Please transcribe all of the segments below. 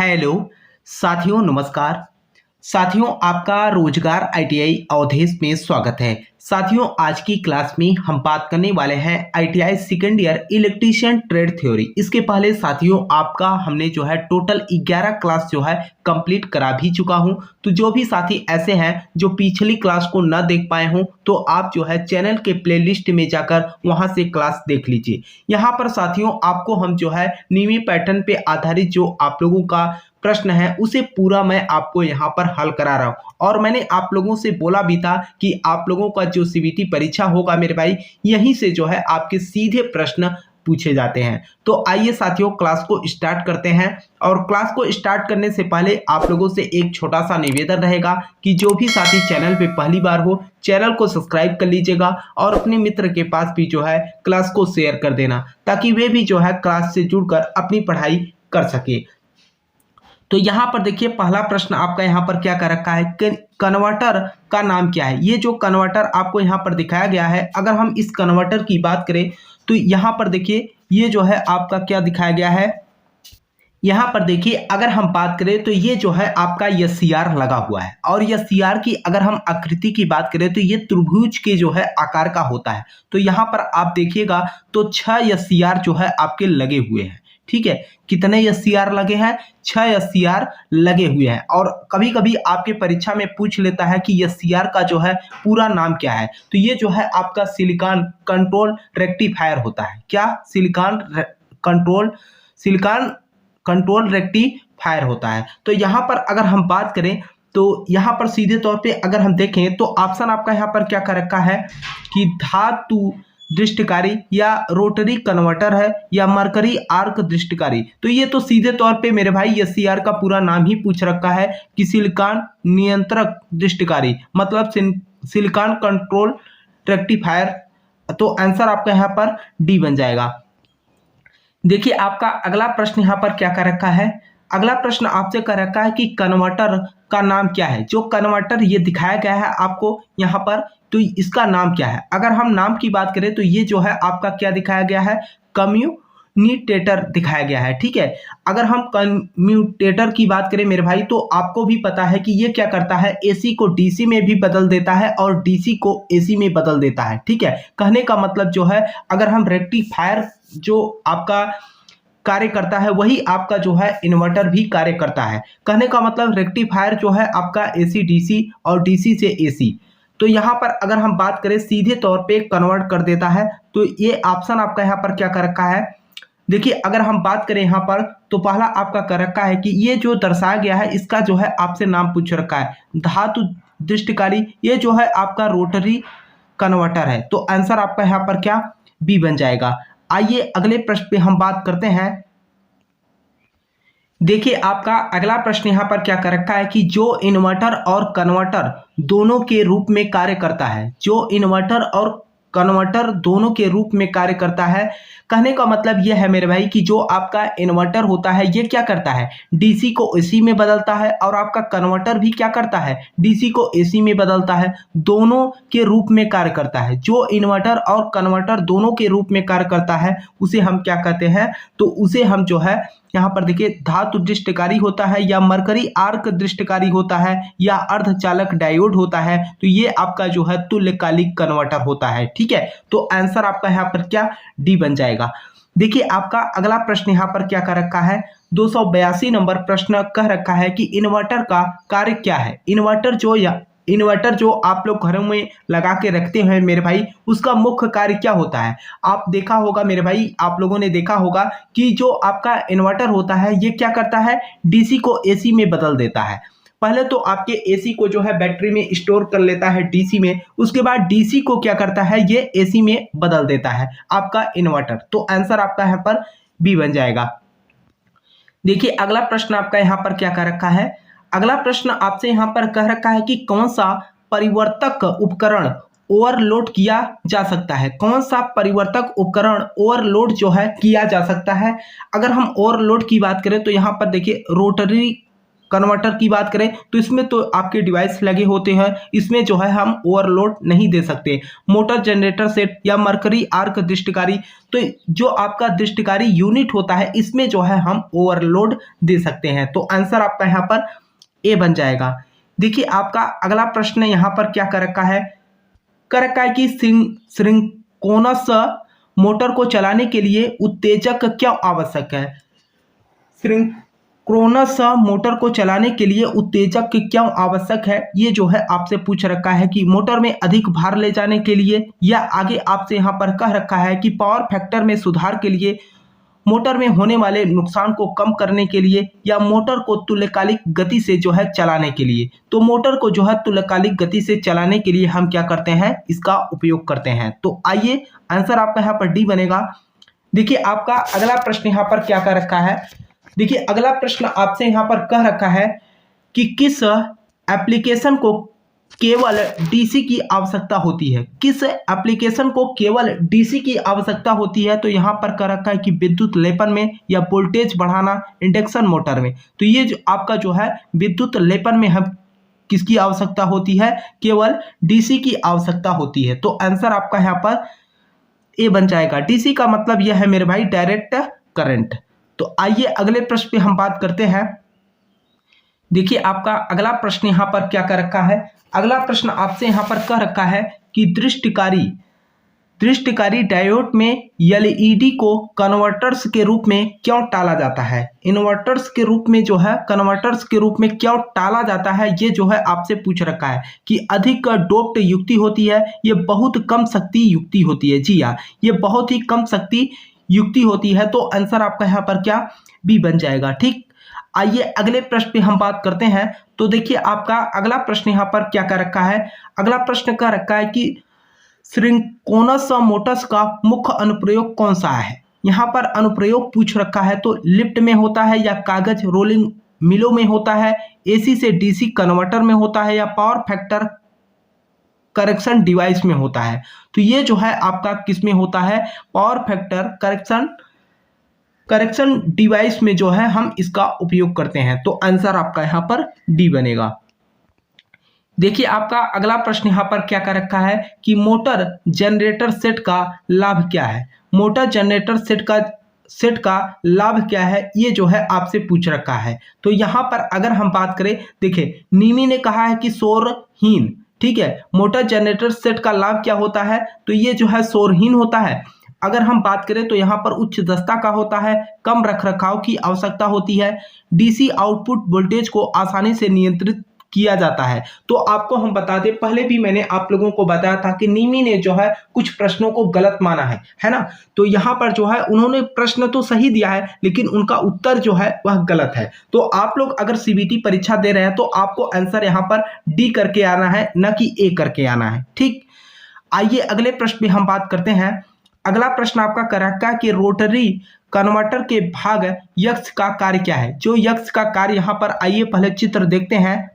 Hello साथियों, नमस्कार साथियों, आपका रोजगार आईटीआई अवधेश में स्वागत है। साथियों, आज की क्लास में हम बात करने वाले हैं ITI second year electrician trade theory. इसके पहले साथियों आपका हमने जो है टोटल 11 क्लास जो है कंप्लीट करा भी चुका हूं। तो जो भी साथी ऐसे हैं जो पिछली क्लास को न देख पाए हों तो आप जो है चैनल के प्लेलिस्ट में जाकर वहां से क्लास देख लीजिए। यहाँ पर साथियों आपको हम जो है नीवी पैटर्न पे आधारित जो आप लोगों का प्रश्न है उसे पूरा मैं आपको यहाँ पर हल करा रहा हूँ। और मैंने आप लोगों से बोला भी था कि आप लोगों का जो सीबीटी परीक्षा होगा मेरे भाई, यहीं से जो है आपके सीधे प्रश्न पूछे जाते हैं। तो आइए साथियों क्लास को स्टार्ट करते हैं। और क्लास को स्टार्ट करने से पहले आप लोगों से एक छोटा सा निवेदन रहेगा कि जो भी साथी चैनल पे पहली बार हो चैनल को सब्सक्राइब कर लीजिएगा और अपने मित्र के पास भी जो है क्लास को शेयर कर देना, ताकि वे भी जो है क्लास से जुड़कर अपनी पढ़ाई कर सके। तो यहाँ पर देखिए पहला प्रश्न आपका यहाँ पर क्या कर रखा है कि कन्वर्टर का नाम क्या है। ये जो कन्वर्टर आपको यहाँ पर दिखाया गया है, अगर हम इस कन्वर्टर की बात करें तो यहाँ पर देखिए ये जो है आपका क्या दिखाया गया है। यहाँ पर देखिए अगर हम बात करें तो ये जो है आपका एससीआर लगा हुआ है, और एससीआर की अगर हम आकृति की बात करें तो ये त्रिभुज के जो है आकार का होता है। तो यहाँ पर आप देखिएगा तो 6 एससीआर जो है आपके लगे हुए हैं। ठीक है, कितने एससीआर लगे हैं? 6 एससीआर लगे हुए हैं। और कभी कभी आपके परीक्षा में पूछ लेता है कि एससीआर का जो है पूरा नाम क्या है। तो ये जो है आपका सिलिकॉन कंट्रोल रेक्टिफायर होता है। क्या? सिलिकॉन कंट्रोल रेक्टिफायर होता है। तो यहाँ पर अगर हम बात करें तो यहाँ पर सीधे तौर पे अगर हम देखें तो ऑप्शन आपका यहाँ पर क्या कर रखा है कि धातु दृष्टिकारी या रोटरी कन्वर्टर है या मरकरी आर्क दृष्टिकारी। तो ये तो सीधे तौर पे मेरे भाई एससीआर का पूरा नाम ही पूछ रखा है कि सिलिकॉन नियंत्रक दृष्टिकारी, मतलब सिलिकॉन कंट्रोल रेक्टिफायर। तो आंसर आपका यहाँ पर डी बन जाएगा। देखिए आपका अगला प्रश्न यहाँ पर क्या कर रखा है। अगला प्रश्न आपसे कर रखा है कि कन्वर्टर का नाम क्या है। जो कन्वर्टर ये दिखाया गया है आपको यहाँ पर, तो इसका नाम क्या है। अगर हम नाम की बात करें तो ये जो है आपका क्या दिखाया गया है, कम्यूनिटेटर दिखाया गया है। ठीक है, अगर हम कम्यूटेटर की बात करें मेरे भाई तो आपको भी पता है कि ये क्या करता है, एसी को डीसी में भी बदल देता है और डीसी को एसी में बदल देता है। ठीक है, कहने का मतलब जो है अगर हम रेक्टिफायर जो आपका कार्य करता है वही आपका जो है इन्वर्टर भी कार्य करता है। कहने का मतलब रेक्टिफायर जो है आपका एसी डीसी और डीसी से एसी। तो यहाँ पर अगर हम बात करें सीधे तौर पे कन्वर्ट कर देता है। तो ये ऑप्शन आपका यहाँ पर क्या कर रखा है। देखिए अगर हम बात करें यहाँ पर तो पहला आपका कर रखा है कि ये जो दर्शाया गया है इसका जो है आपसे नाम पूछ रखा है धातु दृष्टिकारी। ये जो है आपका रोटरी कन्वर्टर है। तो आंसर आपका यहाँ पर क्या, बी बन जाएगा। आइए अगले प्रश्न पे हम बात करते हैं। देखिए आपका अगला प्रश्न यहाँ पर क्या कर रखा है कि जो इन्वर्टर और कन्वर्टर दोनों के रूप में कार्य करता है। जो इन्वर्टर और कन्वर्टर दोनों के रूप में कार्य करता है। कहने का मतलब यह है मेरे भाई कि जो आपका इन्वर्टर होता है ये क्या करता है, डीसी को एसी में बदलता है, और आपका कन्वर्टर भी क्या करता है, डीसी को एसी में बदलता है। दोनों के रूप में कार्य करता है। जो इन्वर्टर और कन्वर्टर दोनों के रूप में कार्य करता है उसे हम क्या कहते हैं, तो उसे हम जो है यहाँ पर देखिए धातु दृष्टिकारी होता है या मरकरी आर्क दृष्टिकारी होता है या अर्धचालक डायोड होता है। तो ये आपका जो है तुल्यकालिक कन्वर्टर होता है। ठीक है, तो आंसर आपका यहाँ पर क्या, डी बन जाएगा। देखिए आपका अगला प्रश्न यहाँ पर क्या कर रखा है, 282 नंबर प्रश्न कह रखा है कि इन्वर्टर का कार्य क्या है। इन्वर्टर जो आप लोग घरों में लगा के रखते हैं मेरे भाई, उसका मुख्य कार्य क्या होता है। आप देखा होगा मेरे भाई, आप लोगों ने देखा होगा कि जो आपका इन्वर्टर होता है ये क्या करता है, डीसी को एसी में बदल देता है। पहले तो आपके एसी को जो है बैटरी में स्टोर कर लेता है डीसी में, उसके बाद डीसी को क्या करता है, ये एसी में बदल देता है आपका इन्वर्टर। तो आंसर आपका यहाँ पर बी बन जाएगा। देखिए अगला प्रश्न आपका यहाँ पर क्या कर रखा है। अगला प्रश्न आपसे यहाँ पर कह रखा है कि कौन सा परिवर्तक उपकरण ओवरलोड किया जा सकता है। कौन सा परिवर्तक उपकरण ओवरलोड जो है किया जा सकता है। अगर हम ओवरलोड की बात करें तो यहाँ पर देखिए रोटरी कन्वर्टर की बात करें तो इसमें तो आपके डिवाइस लगे होते हैं, इसमें जो है हम ओवरलोड नहीं दे सकते। मोटर जनरेटर सेट या मरकरी आर्क दृष्टिकारी, तो जो आपका दृष्टिकारी यूनिट होता है इसमें जो है हम ओवरलोड दे सकते हैं। तो आंसर आपका यहाँ पर ए बन जाएगा। देखिए आपका अगला प्रश्न यहाँ पर क्या कर रखा है, कि सिंक्रोनस मोटर को चलाने के लिए उत्तेजक क्या आवश्यक है। सिंक्रोनस मोटर को चलाने के लिए उत्तेजक क्यों आवश्यक है, ये जो है आपसे पूछ रखा है कि मोटर में अधिक भार ले जाने के लिए, या आगे आपसे यहाँ पर कह रखा है कि पावर फैक्टर में सुधार के लिए, मोटर में होने वाले नुकसान को कम करने के लिए, या मोटर को तुल्यकालिक गति से जो है चलाने के लिए। तो मोटर को जो है तुल्यकालिक गति से चलाने के लिए हम क्या करते हैं, इसका उपयोग करते हैं। तो आइए आंसर आपका यहाँ पर डी बनेगा। देखिए आपका अगला प्रश्न यहाँ पर क्या कर रखा है, देखिए अगला प्रश्न आपसे यहाँ पर कह रखा है कि किस एप्लीकेशन को केवल डीसी की आवश्यकता होती है। किस एप्लीकेशन को केवल डीसी की आवश्यकता होती है, तो यहाँ पर कह रखा है कि विद्युत लेपन में, या वोल्टेज बढ़ाना इंडक्शन मोटर में। तो ये जो आपका जो है विद्युत लेपन में हम किसकी आवश्यकता होती है, केवल डीसी की आवश्यकता होती है। तो आंसर आपका यहाँ पर ए बन जाएगा। डीसी का मतलब यह है मेरे भाई डायरेक्ट करंट। तो आइए अगले प्रश्न पे हम बात करते हैं। देखिए आपका अगला प्रश्न यहाँ पर क्या कर रखा है, अगला प्रश्न आपसे यहाँ पर कह रखा है कि दृष्टिकारी डायोड में एलईडी को कन्वर्टर्स के रूप में क्यों टाला जाता है। इन्वर्टर्स के रूप में जो है कन्वर्टर्स के रूप में क्यों टाला जाता है, ये जो है आपसे पूछ रखा है कि अधिक डोप्ड युक्ति होती है, ये बहुत कम शक्ति युक्ति होती है। जी हाँ, ये बहुत ही कम शक्ति युक्ति होती है। तो आंसर आपका यहाँ पर क्या बी बन जाएगा। ठीक, आइए अगले प्रश्न पे हम बात करते हैं। तो देखिए आपका अगला प्रश्न यहाँ पर क्या कर रखा है, अगला प्रश्न का रखा है कि सिंक्रोनस मोटर्स का मुख्य अनुप्रयोग कौन सा है। यहाँ पर अनुप्रयोग पूछ रखा है, तो लिफ्ट में होता है, या कागज रोलिंग मिलों में होता है, एसी से डीसी कन्वर्टर में होता है, या पावर फैक्टर करेक्शन डिवाइस में होता है। तो ये जो है आपका किस में होता है, पावर फैक्टर करेक्शन डिवाइस में जो है हम इसका उपयोग करते हैं। तो आंसर आपका यहाँ पर डी बनेगा। देखिए आपका अगला प्रश्न यहाँ पर क्या कर रखा है कि मोटर जनरेटर सेट का लाभ क्या है। मोटर जनरेटर सेट का लाभ क्या है, ये जो है आपसे पूछ रखा है। तो यहाँ पर अगर हम बात करें, देखिए नीमी ने कहा है कि शोरहीन, ठीक है, मोटर जनरेटर सेट का लाभ क्या होता है, तो ये जो है शोरहीन होता है। अगर हम बात करें तो यहाँ पर उच्च दक्षता का होता है, कम रखरखाव की आवश्यकता होती है, डीसी आउटपुट वोल्टेज को आसानी से नियंत्रित किया जाता है। तो आपको हम बता दें, पहले भी मैंने आप लोगों को बताया था कि नीमी ने जो है कुछ प्रश्नों को गलत माना है ना। तो यहाँ पर जो है उन्होंने प्रश्न तो सही दिया है, लेकिन उनका उत्तर जो है वह गलत है। तो आप लोग अगर सीबीटी परीक्षा दे रहे हैं तो आपको आंसर यहाँ पर डी करके आना है, न कि ए करके आना है। ठीक, आइए अगले प्रश्न पे हम बात करते हैं। अगला प्रश्न आपका कर रखा है कि रोटरी कन्वर्टर के भाग यक्ष का कार्य क्या है। जो यक्ष का कार्य, यहाँ पर आइए पहले चित्र देखते हैं।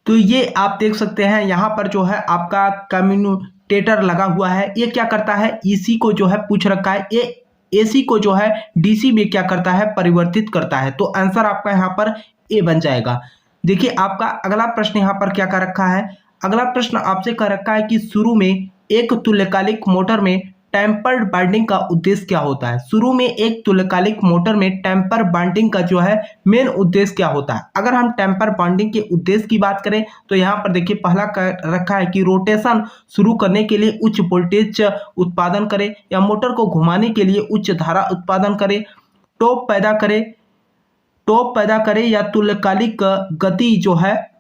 तो ये आप देख सकते हैं, यहाँ पर जो है आपका कम्यूटेटर लगा हुआ है। ये क्या करता है, ईसी को जो है पूछ रखा है, ये एसी को जो है डीसी में क्या करता है, परिवर्तित करता है। तो आंसर आपका यहाँ पर ए बन जाएगा। देखिए आपका अगला प्रश्न यहाँ पर क्या कर रखा है, अगला प्रश्न आपसे कर रखा है कि शुरू में एक तुल्यकालिक मोटर में टेम्पर्ड बाइंडिंग का उद्देश्य क्या होता है। शुरू में एक तुल्यकालिक मोटर में टेम्पर बाइंडिंग का जो है मेन उद्देश्य क्या होता है। अगर हम टेम्पर बाइंडिंग के उद्देश्य की बात करें तो यहाँ पर देखिए पहला रखा है कि रोटेशन शुरू करने के लिए उच्च वोल्टेज उत्पादन करे, या मोटर को घुमाने के लिए उच्च धारा उत्पादन करे, टॉर्क पैदा करे, या तुल्यकालिक गति जो है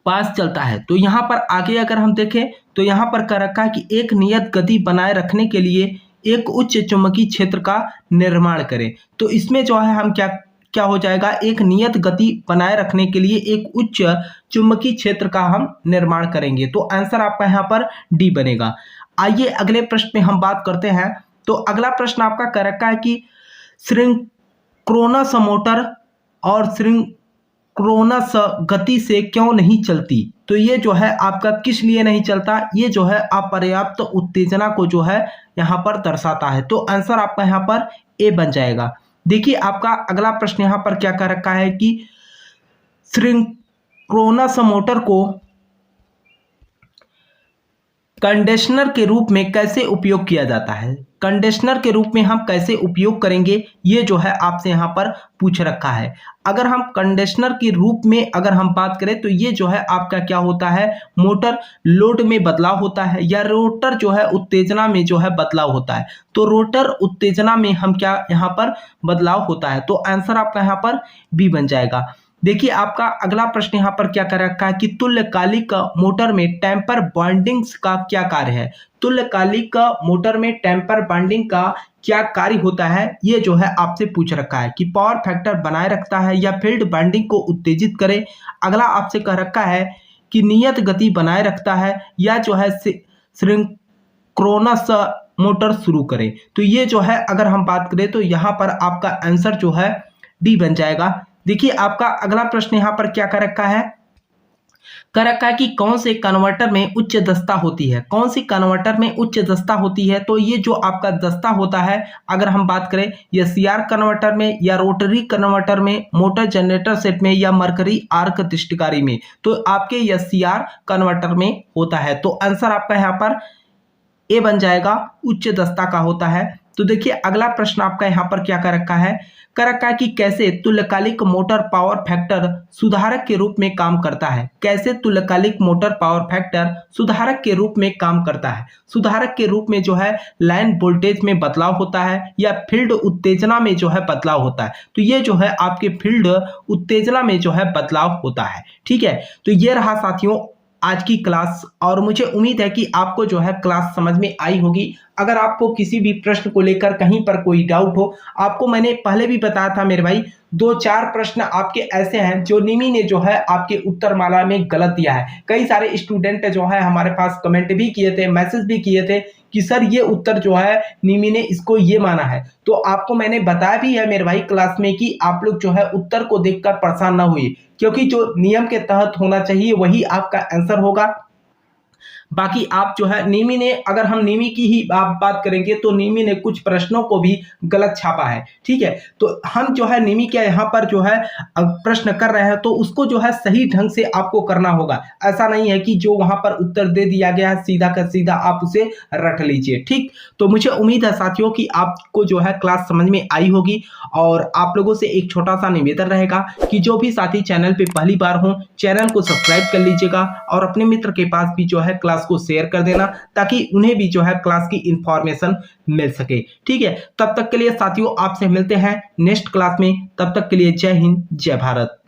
पास चलता है। तो यहाँ पर आगे अगर हम देखें तो यहाँ पर कह रखा है कि एक नियत गति बनाए रखने के लिए एक उच्च चुंबकीय क्षेत्र का निर्माण करें। तो इसमें जो है हम क्या हो जाएगा, एक नियत गति बनाए रखने के लिए एक उच्च चुंबकीय क्षेत्र का हम निर्माण करेंगे। तो आंसर आपका यहाँ पर डी बनेगा। आइए अगले प्रश्न में हम बात करते हैं। तो अगला प्रश्न आपका कह रखा है कि सिंक्रोनस मोटर और सिंक्रोनस गति से क्यों नहीं चलती। तो ये जो है आपका किस लिए नहीं चलता, ये जो है अपर्याप्त उत्तेजना को जो है यहाँ पर दर्शाता है। तो आंसर आपका यहाँ पर ए बन जाएगा। देखिए आपका अगला प्रश्न यहाँ पर क्या कर रखा है कि सिंक्रोनस मोटर को कंडीशनर के रूप में कैसे उपयोग किया जाता है। कंडीशनर के रूप में हम कैसे उपयोग करेंगे, ये जो है आपसे यहाँ पर पूछ रखा है। अगर हम कंडीशनर के रूप में अगर हम बात करें तो ये जो है आपका क्या होता है, मोटर लोड में बदलाव होता है या रोटर जो है उत्तेजना में जो है बदलाव होता है। तो रोटर उत्तेजना में हम क्या यहाँ पर बदलाव होता है, तो आंसर आपका यहाँ पर बी बन जाएगा। देखिए आपका अगला प्रश्न यहाँ पर क्या कर रखा है कि तुल्यकालिक मोटर में टेम्पर बॉन्डिंग्स का क्या कार्य है। तुल्यकालिक मोटर में टेम्पर बॉन्डिंग का क्या कार्य होता है, ये जो है आपसे पूछ रखा है कि पावर फैक्टर बनाए रखता है या फील्ड बॉन्डिंग को उत्तेजित करे। अगला आपसे कह रखा है कि नियत गति बनाए रखता है या जो है सिंक्रोनस मोटर शुरू करे। तो ये जो है अगर हम बात करें तो यहाँ पर आपका आंसर जो है डी बन जाएगा। देखिए आपका अगला प्रश्न यहाँ पर क्या कर रखा है, कर रखा है कि कौन से कन्वर्टर में उच्च दक्षता होती है। कौन सी कन्वर्टर में उच्च दक्षता होती है, तो ये जो आपका दक्षता होता है अगर हम बात करें एससीआर कन्वर्टर में या रोटरी कन्वर्टर में, मोटर जनरेटर सेट में या मरकरी आर्क दृष्टिकारी में, तो आपके एससीआर कन्वर्टर में होता है। तो आंसर आपका यहाँ पर ए बन जाएगा, उच्च दक्षता का होता है। तो देखिए अगला प्रश्न आपका यहाँ पर क्या कर रखा है, कर रखा है कि कैसे तुल्यकालिक मोटर पावर फैक्टर सुधारक के रूप में काम करता है। कैसे तुल्यकालिक मोटर पावर फैक्टर सुधारक के रूप में काम करता है। सुधारक के रूप में जो है लाइन वोल्टेज में बदलाव होता है या फील्ड उत्तेजना में जो है बदलाव होता है। तो ये जो है आपके फील्ड उत्तेजना में जो है बदलाव होता है। ठीक है, तो ये रहा साथियों आज की क्लास, और मुझे उम्मीद है कि आपको जो है क्लास समझ में आई होगी। अगर आपको किसी भी प्रश्न को लेकर कहीं पर कोई डाउट हो, आपको मैंने पहले भी बताया था मेरे भाई, 2-4 प्रश्न आपके ऐसे हैं जो निमी ने जो है आपके उत्तरमाला में गलत दिया है। कई सारे स्टूडेंट जो है हमारे पास कमेंट भी किए थे, मैसेज भी किए थे कि सर ये उत्तर जो है निमी ने इसको ये माना है। तो आपको मैंने बताया भी है मेरे भाई क्लास में कि आप लोग जो है उत्तर को देखकर परेशान ना हुई, क्योंकि जो नियम के तहत होना चाहिए वही आपका आंसर होगा। बाकी आप जो है निमी ने, अगर हम निमी की ही आप बात करेंगे तो निमी ने कुछ प्रश्नों को भी गलत छापा है। ठीक है, तो हम जो है निमी क्या यहाँ पर जो है प्रश्न कर रहे हैं तो उसको जो है सही ढंग से आपको करना होगा। ऐसा नहीं है कि जो वहां पर उत्तर दे दिया गया है सीधा का सीधा आप उसे रट लीजिए। ठीक, तो मुझे उम्मीद है साथियों कि आपको जो है क्लास समझ में आई होगी। और आप लोगों से एक छोटा सा निवेदन रहेगा कि जो भी साथी चैनल पे पहली बार हो, चैनल को सब्सक्राइब कर लीजिएगा और अपने मित्र के पास भी जो है क्लास को शेयर कर देना, ताकि उन्हें भी जो है क्लास की इंफॉर्मेशन मिल सके। ठीक है, तब तक के लिए साथियों आपसे मिलते हैं नेक्स्ट क्लास में। तब तक के लिए जय हिंद, जय भारत।